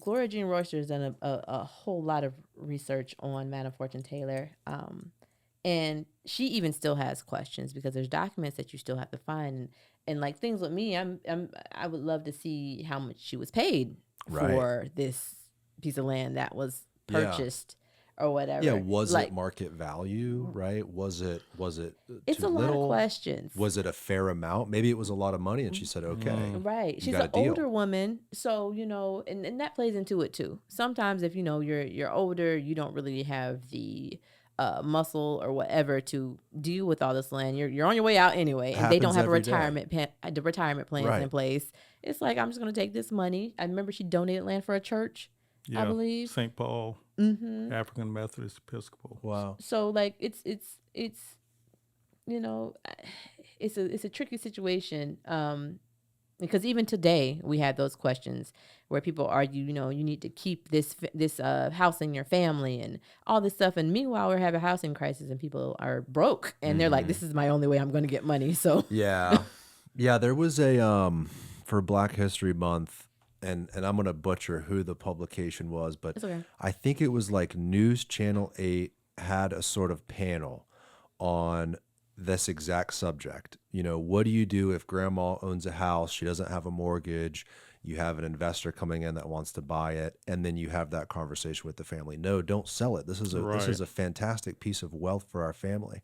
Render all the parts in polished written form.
Gloria Jean Royster has done a whole lot of research on Madam Fortune Taylor. And she even still has questions because there's documents that you still have to find. And like things with me, I would love to see how much she was paid for this piece of land that was purchased or whatever. Yeah, was it market value, right? Was it it's too a lot little? of questions. Was it a fair amount? Maybe it was a lot of money and she said, okay. Right. She's an older woman. So, and that plays into it too. Sometimes if, you're older, you don't really have the muscle or whatever to deal with all this land. You're on your way out anyway, and they don't have the retirement plans in place. It's like, I'm just going to take this money. I remember she donated land for a church, I believe. St. Paul, African Methodist Episcopal. Wow. So like it's a tricky situation. Because even today we had those questions where people argue, you need to keep this house in your family and all this stuff. And meanwhile, we're having a housing crisis and people are broke and they're like, this is my only way I'm going to get money. So yeah, there was a for Black History Month, and I'm going to butcher who the publication was, but okay. I think it was like News Channel 8 had a sort of panel on this exact subject. What do you do if grandma owns a house, she doesn't have a mortgage, you have an investor coming in that wants to buy it, and then you have that conversation with the family. No, don't sell it. This is a fantastic piece of wealth for our family.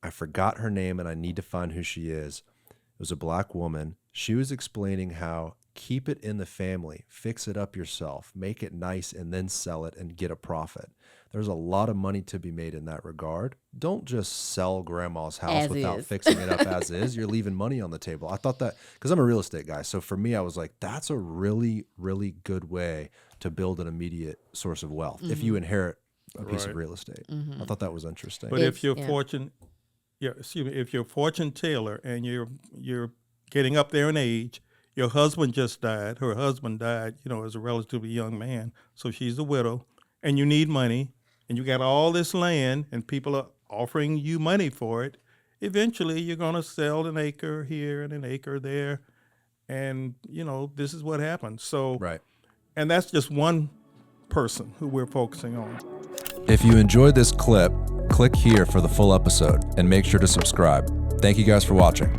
I forgot her name and I need to find who she is. It was a Black woman. She was explaining how keep it in the family, fix it up yourself, make it nice, and then sell it and get a profit. There's a lot of money to be made in that regard. Don't just sell grandma's house without fixing it up as is. You're leaving money on the table. I thought that, because I'm a real estate guy. So for me, I was like, that's a really, really good way to build an immediate source of wealth if you inherit a piece of real estate. I thought that was interesting. But if you're if you're Fortune Taylor and you're getting up there in age, your husband just died. Her husband died, as a relatively young man. So she's a widow, and you need money, and you got all this land, and people are offering you money for it. Eventually, you're going to sell an acre here and an acre there, and, this is what happens. So, and that's just one person who we're focusing on. If you enjoyed this clip, click here for the full episode, and make sure to subscribe. Thank you guys for watching.